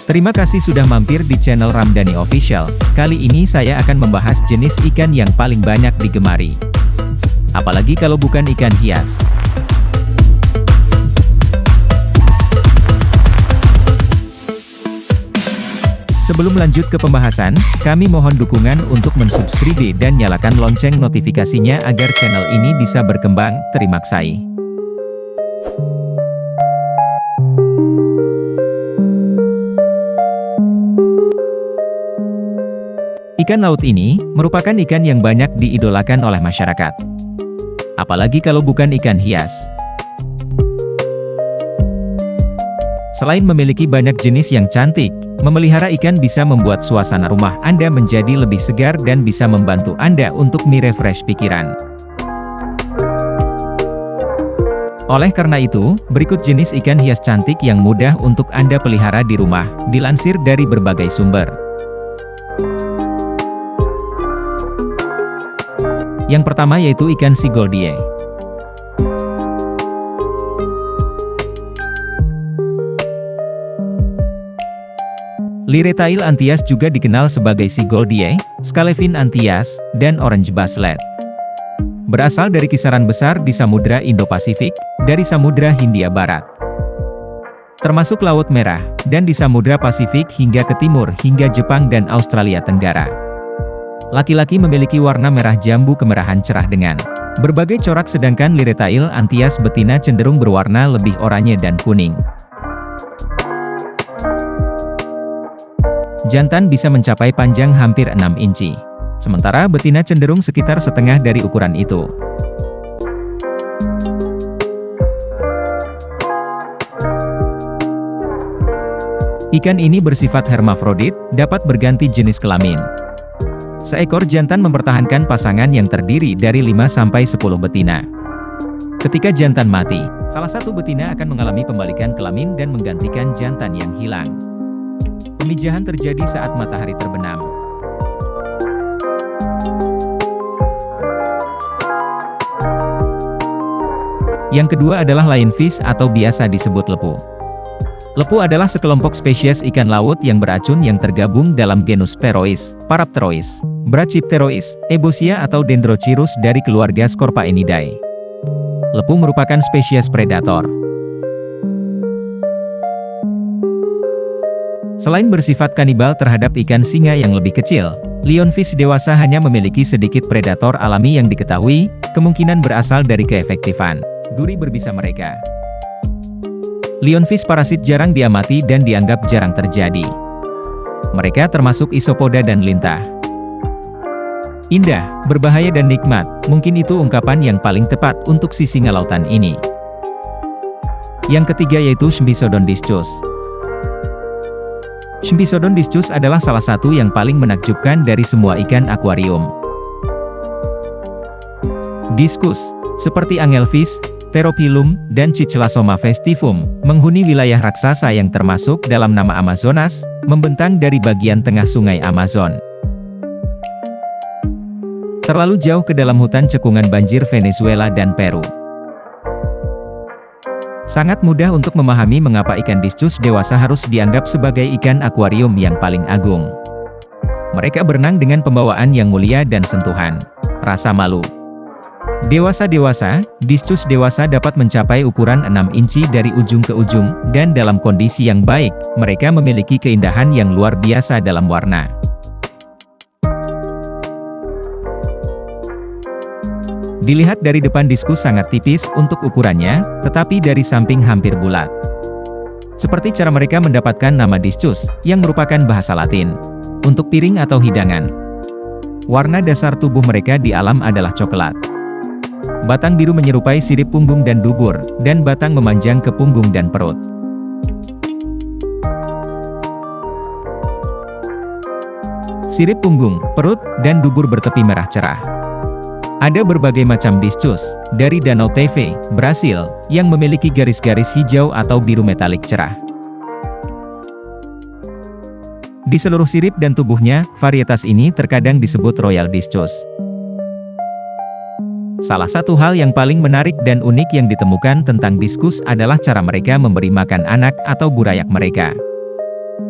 Terima kasih sudah mampir di channel Ramdhani Official. Kali ini saya akan membahas jenis ikan yang paling banyak digemari. Apalagi kalau bukan ikan hias. Sebelum lanjut ke pembahasan, kami mohon dukungan untuk mensubscribe dan nyalakan lonceng notifikasinya agar channel ini bisa berkembang. Terima kasih. Ikan laut ini merupakan ikan yang banyak diidolakan oleh masyarakat. Apalagi kalau bukan ikan hias. Selain memiliki banyak jenis yang cantik, memelihara ikan bisa membuat suasana rumah Anda menjadi lebih segar dan bisa membantu Anda untuk merefresh pikiran. Oleh karena itu, berikut jenis ikan hias cantik yang mudah untuk Anda pelihara di rumah, dilansir dari berbagai sumber. Yang pertama yaitu ikan Sigoldie. Liretail Anthias juga dikenal sebagai Sigoldie, Scalevin Anthias, dan Orange Basslet. Berasal dari kisaran besar di Samudra Indo-Pasifik, dari Samudra Hindia Barat. Termasuk Laut Merah, dan di Samudra Pasifik hingga ke timur hingga Jepang dan Australia Tenggara. Laki-laki memiliki warna merah jambu kemerahan cerah dengan berbagai corak, sedangkan Liretail Anthias betina cenderung berwarna lebih oranye dan kuning. Jantan bisa mencapai panjang hampir 6 inci. Sementara betina cenderung sekitar setengah dari ukuran itu. Ikan ini bersifat hermafrodit, dapat berganti jenis kelamin. Seekor jantan mempertahankan pasangan yang terdiri dari 5-10 betina. Ketika jantan mati, salah satu betina akan mengalami pembalikan kelamin dan menggantikan jantan yang hilang. Pemijahan terjadi saat matahari terbenam. Yang kedua adalah lionfish atau biasa disebut lepu. Lepu adalah sekelompok spesies ikan laut yang beracun yang tergabung dalam genus Pterois, Parapterois, Brachypterois, Ebosia atau Dendrochirus dari keluarga Scorpaenidae. Lepu merupakan spesies predator. Selain bersifat kanibal terhadap ikan singa yang lebih kecil, lionfish dewasa hanya memiliki sedikit predator alami yang diketahui, kemungkinan berasal dari keefektifan duri berbisa mereka. Lionfish parasit jarang diamati dan dianggap jarang terjadi. Mereka termasuk isopoda dan lintah. Indah, berbahaya dan nikmat, mungkin itu ungkapan yang paling tepat untuk si singa lautan ini. Yang ketiga yaitu Smbisodon discus. Smbisodon discus adalah salah satu yang paling menakjubkan dari semua ikan akuarium. Discus, seperti angelfish, Pteropilum, dan Cichlasoma festivum, menghuni wilayah raksasa yang termasuk dalam nama Amazonas, membentang dari bagian tengah sungai Amazon. Terlalu jauh ke dalam hutan cekungan banjir Venezuela dan Peru. Sangat mudah untuk memahami mengapa ikan discus dewasa harus dianggap sebagai ikan akuarium yang paling agung. Mereka berenang dengan pembawaan yang mulia dan sentuhan rasa malu. Discus dewasa dapat mencapai ukuran 6 inci dari ujung ke ujung, dan dalam kondisi yang baik, mereka memiliki keindahan yang luar biasa dalam warna. Dilihat dari depan discus sangat tipis untuk ukurannya, tetapi dari samping hampir bulat. Seperti cara mereka mendapatkan nama discus, yang merupakan bahasa Latin untuk piring atau hidangan. Warna dasar tubuh mereka di alam adalah coklat. Batang biru menyerupai sirip punggung dan dubur, dan batang memanjang ke punggung dan perut. Sirip punggung, perut, dan dubur bertepi merah cerah. Ada berbagai macam discus, dari Danau Teve, Brasil, yang memiliki garis-garis hijau atau biru metalik cerah. Di seluruh sirip dan tubuhnya, varietas ini terkadang disebut Royal Discus. Salah satu hal yang paling menarik dan unik yang ditemukan tentang diskus adalah cara mereka memberi makan anak atau burayak mereka.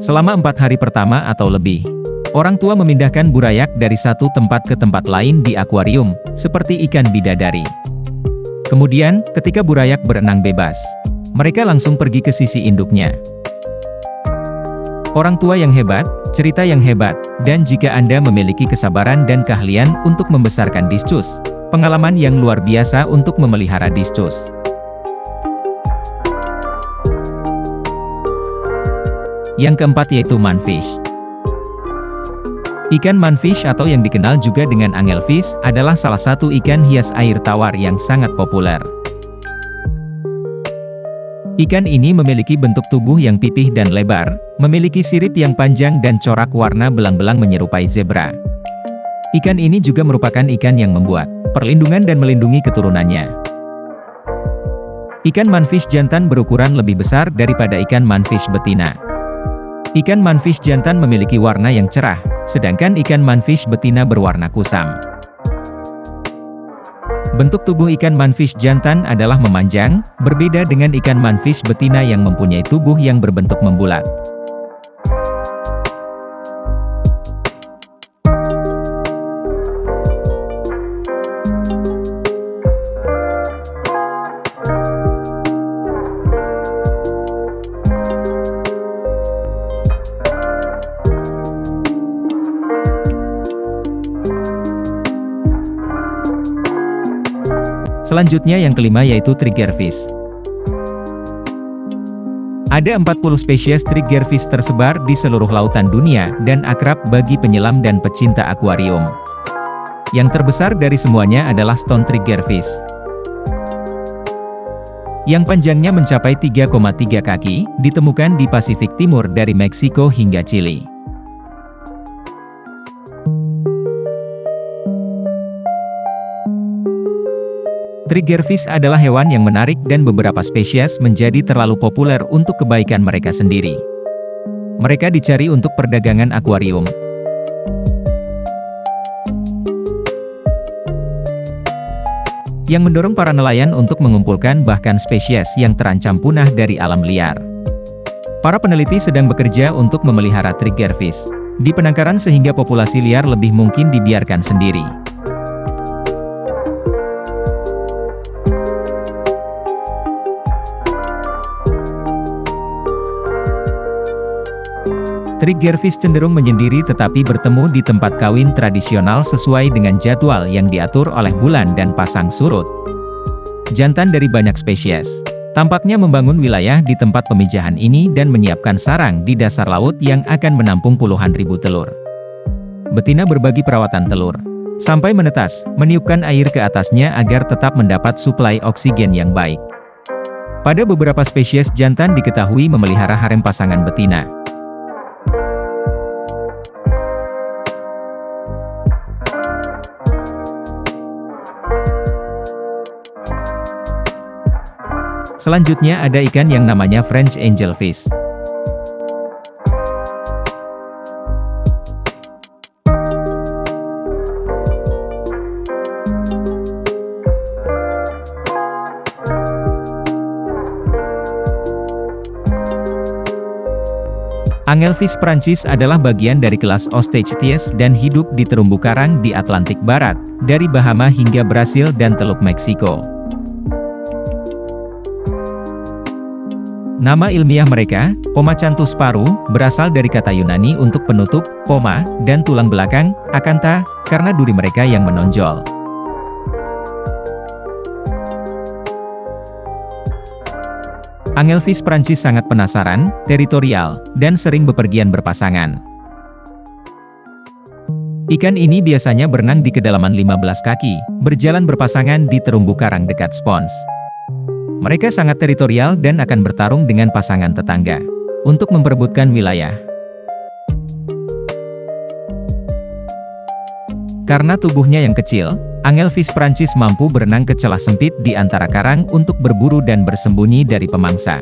Selama 4 hari pertama atau lebih, orang tua memindahkan burayak dari satu tempat ke tempat lain di akuarium, seperti ikan bidadari. Kemudian, ketika burayak berenang bebas, mereka langsung pergi ke sisi induknya. Orang tua yang hebat, cerita yang hebat, dan jika Anda memiliki kesabaran dan keahlian untuk membesarkan discus, pengalaman yang luar biasa untuk memelihara discus. Yang keempat yaitu manfish. Ikan manfish atau yang dikenal juga dengan angelfish adalah salah satu ikan hias air tawar yang sangat populer. Ikan ini memiliki bentuk tubuh yang pipih dan lebar, memiliki sirip yang panjang dan corak warna belang-belang menyerupai zebra. Ikan ini juga merupakan ikan yang membuat perlindungan dan melindungi keturunannya. Ikan manfish jantan berukuran lebih besar daripada ikan manfish betina. Ikan manfish jantan memiliki warna yang cerah, sedangkan ikan manfish betina berwarna kusam. Bentuk tubuh ikan manfish jantan adalah memanjang, berbeda dengan ikan manfish betina yang mempunyai tubuh yang berbentuk membulat. Selanjutnya yang kelima yaitu triggerfish. Ada 40 spesies triggerfish tersebar di seluruh lautan dunia dan akrab bagi penyelam dan pecinta akuarium. Yang terbesar dari semuanya adalah stone triggerfish, yang panjangnya mencapai 3,3 kaki, ditemukan di Pasifik Timur dari Meksiko hingga Chili. Triggerfish adalah hewan yang menarik dan beberapa spesies menjadi terlalu populer untuk kebaikan mereka sendiri. Mereka dicari untuk perdagangan akuarium. Yang mendorong para nelayan untuk mengumpulkan bahkan spesies yang terancam punah dari alam liar. Para peneliti sedang bekerja untuk memelihara triggerfish di penangkaran sehingga populasi liar lebih mungkin dibiarkan sendiri. Triggerfish cenderung menyendiri tetapi bertemu di tempat kawin tradisional sesuai dengan jadwal yang diatur oleh bulan dan pasang surut. Jantan dari banyak spesies tampaknya membangun wilayah di tempat pemijahan ini dan menyiapkan sarang di dasar laut yang akan menampung puluhan ribu telur. Betina berbagi perawatan telur sampai menetas, meniupkan air ke atasnya agar tetap mendapat suplai oksigen yang baik. Pada beberapa spesies jantan diketahui memelihara harem pasangan betina. Selanjutnya ada ikan yang namanya French angelfish. Angelfish Prancis adalah bagian dari kelas Osteichthyes dan hidup di terumbu karang di Atlantik Barat, dari Bahama hingga Brasil dan Teluk Meksiko. Nama ilmiah mereka, Pomacanthus paru, berasal dari kata Yunani untuk penutup, poma, dan tulang belakang, akantha, karena duri mereka yang menonjol. Angelfish Prancis sangat penasaran, teritorial, dan sering bepergian berpasangan. Ikan ini biasanya berenang di kedalaman 15 kaki, berjalan berpasangan di terumbu karang dekat spons. Mereka sangat teritorial dan akan bertarung dengan pasangan tetangga untuk memperebutkan wilayah. Karena tubuhnya yang kecil, Angelfish Prancis mampu berenang ke celah sempit di antara karang untuk berburu dan bersembunyi dari pemangsa.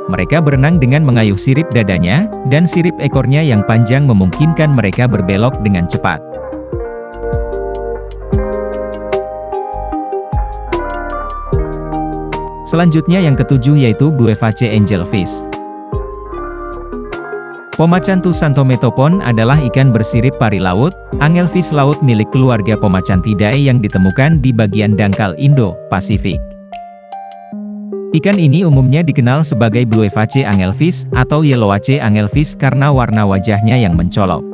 Mereka berenang dengan mengayuh sirip dadanya, dan sirip ekornya yang panjang memungkinkan mereka berbelok dengan cepat. Selanjutnya yang ketujuh yaitu Blue Face Angelfish. Pomacanthus xanthometopon adalah ikan bersirip pari laut, angelfish laut milik keluarga Pomacanthidae yang ditemukan di bagian dangkal Indo-Pasifik. Ikan ini umumnya dikenal sebagai Blue Face Angelfish atau Yellowace Angelfish karena warna wajahnya yang mencolok.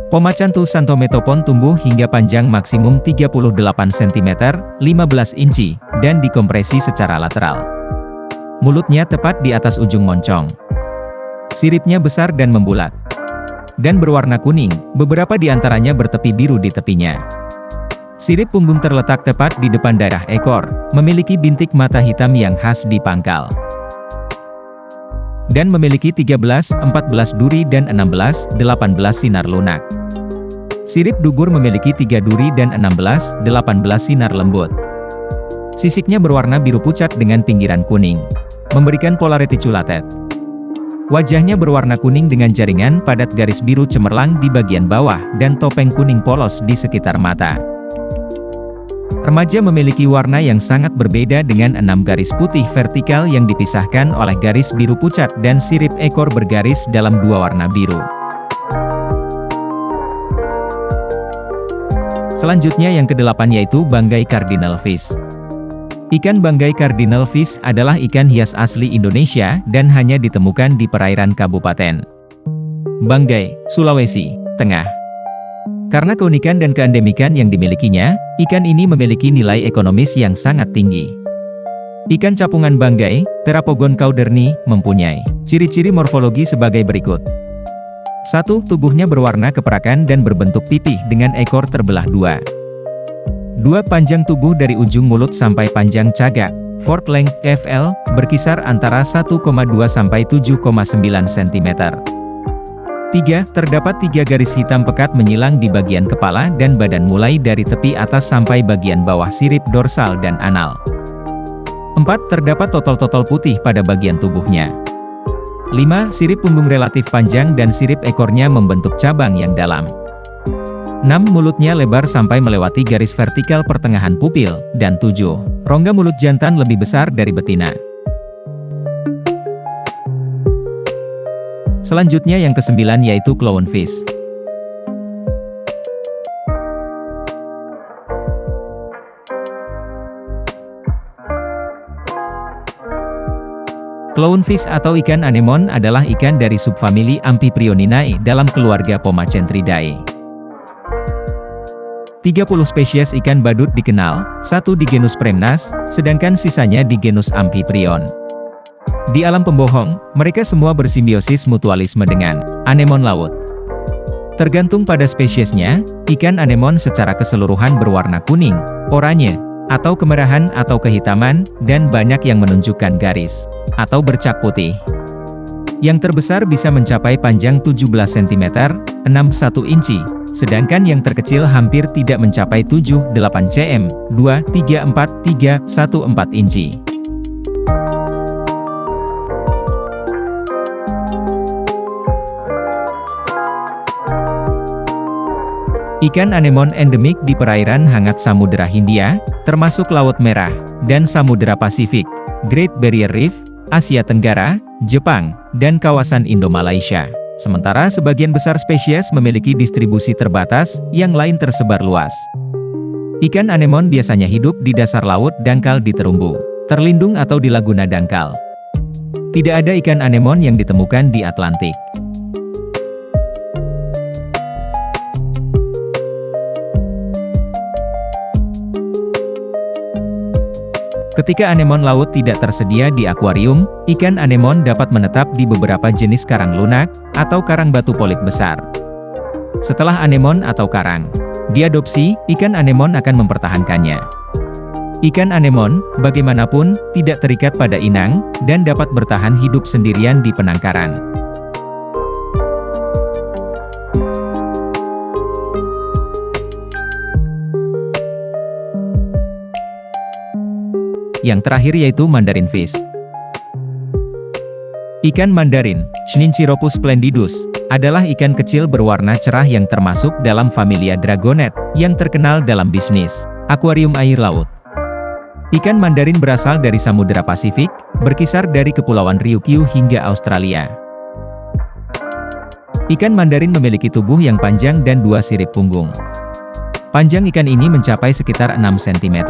Pomacanthus xanthometopon tumbuh hingga panjang maksimum 38 cm, 15 inci, dan dikompresi secara lateral. Mulutnya tepat di atas ujung moncong. Siripnya besar dan membulat. Dan berwarna kuning, beberapa di antaranya bertepi biru di tepinya. Sirip punggung terletak tepat di depan daerah ekor, memiliki bintik mata hitam yang khas di pangkal. Dan memiliki 13, 14 duri dan 16, 18 sinar lunak. Sirip dubur memiliki 3 duri dan 16, 18 sinar lembut. Sisiknya berwarna biru pucat dengan pinggiran kuning, memberikan pola reticulated. Wajahnya berwarna kuning dengan jaringan padat garis biru cemerlang di bagian bawah dan topeng kuning polos di sekitar mata. Remaja memiliki warna yang sangat berbeda dengan 6 garis putih vertikal yang dipisahkan oleh garis biru pucat dan sirip ekor bergaris dalam 2 warna biru. Selanjutnya yang kedelapan yaitu Banggai Cardinalfish. Ikan banggai cardinalfish adalah ikan hias asli Indonesia dan hanya ditemukan di perairan Kabupaten Banggai, Sulawesi Tengah. Karena keunikan dan keendemikan yang dimilikinya, ikan ini memiliki nilai ekonomis yang sangat tinggi. Ikan capungan banggai, Terapogon cauderni, mempunyai ciri-ciri morfologi sebagai berikut. 1. Tubuhnya berwarna keperakan dan berbentuk pipih dengan ekor terbelah 2. 2. Panjang tubuh dari ujung mulut sampai panjang cagak, fork length, FL, berkisar antara 1,2 sampai 7,9 cm. 3. Terdapat 3 garis hitam pekat menyilang di bagian kepala dan badan mulai dari tepi atas sampai bagian bawah sirip dorsal dan anal. 4. Terdapat totol-totol putih pada bagian tubuhnya. 5. Sirip punggung relatif panjang dan sirip ekornya membentuk cabang yang dalam. 6. Mulutnya lebar sampai melewati garis vertikal pertengahan pupil, dan 7. Rongga mulut jantan lebih besar dari betina. Selanjutnya yang ke-9 yaitu clownfish. Clownfish atau ikan anemon adalah ikan dari subfamili Amphiprioninae dalam keluarga Pomacanthidae. 30 spesies ikan badut dikenal, 1 di genus Premnas, sedangkan sisanya di genus Amphiprion. Di alam pembohong, mereka semua bersimbiosis mutualisme dengan anemon laut. Tergantung pada spesiesnya, ikan anemon secara keseluruhan berwarna kuning, oranye, atau kemerahan atau kehitaman, dan banyak yang menunjukkan garis atau bercak putih. Yang terbesar bisa mencapai panjang 17 cm, 61 inci, sedangkan yang terkecil hampir tidak mencapai 7-8 cm, 2-3-4-3-1-4 inci. Ikan anemon endemik di perairan hangat Samudra Hindia, termasuk Laut Merah, dan Samudra Pasifik, Great Barrier Reef, Asia Tenggara, Jepang, dan kawasan Indo-Malaysia. Sementara sebagian besar spesies memiliki distribusi terbatas, yang lain tersebar luas. Ikan anemon biasanya hidup di dasar laut dangkal di terumbu, terlindung atau di laguna dangkal. Tidak ada ikan anemon yang ditemukan di Atlantik. Ketika anemon laut tidak tersedia di akuarium, ikan anemon dapat menetap di beberapa jenis karang lunak, atau karang batu polit besar. Setelah anemon atau karang diadopsi, ikan anemon akan mempertahankannya. Ikan anemon, bagaimanapun, tidak terikat pada inang, dan dapat bertahan hidup sendirian di penangkaran. Yang terakhir yaitu mandarin fish. Ikan mandarin, Schninchiropus splendidus, adalah ikan kecil berwarna cerah yang termasuk dalam familia dragonet, yang terkenal dalam bisnis akuarium air laut. Ikan mandarin berasal dari Samudra Pasifik, berkisar dari Kepulauan Ryukyu hingga Australia. Ikan mandarin memiliki tubuh yang panjang dan 2 sirip punggung. Panjang ikan ini mencapai sekitar 6 cm.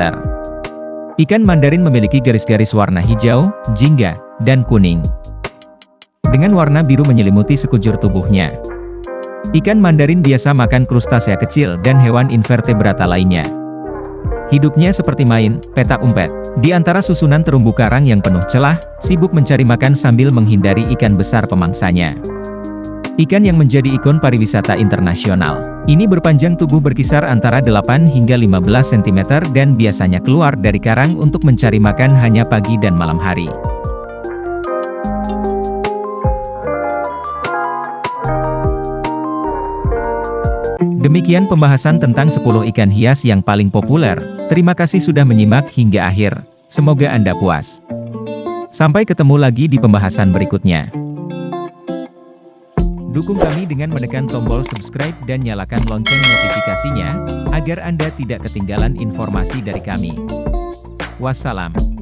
Ikan mandarin memiliki garis-garis warna hijau, jingga, dan kuning. Dengan warna biru menyelimuti sekujur tubuhnya. Ikan mandarin biasa makan krustasea kecil dan hewan invertebrata lainnya. Hidupnya seperti main petak umpet. Di antara susunan terumbu karang yang penuh celah, sibuk mencari makan sambil menghindari ikan besar pemangsanya. Ikan yang menjadi ikon pariwisata internasional. Ini berpanjang tubuh berkisar antara 8 hingga 15 cm dan biasanya keluar dari karang untuk mencari makan hanya pagi dan malam hari. Demikian pembahasan tentang 10 ikan hias yang paling populer. Terima kasih sudah menyimak hingga akhir. Semoga Anda puas. Sampai ketemu lagi di pembahasan berikutnya. Dukung kami dengan menekan tombol subscribe dan nyalakan lonceng notifikasinya, agar Anda tidak ketinggalan informasi dari kami. Wassalam.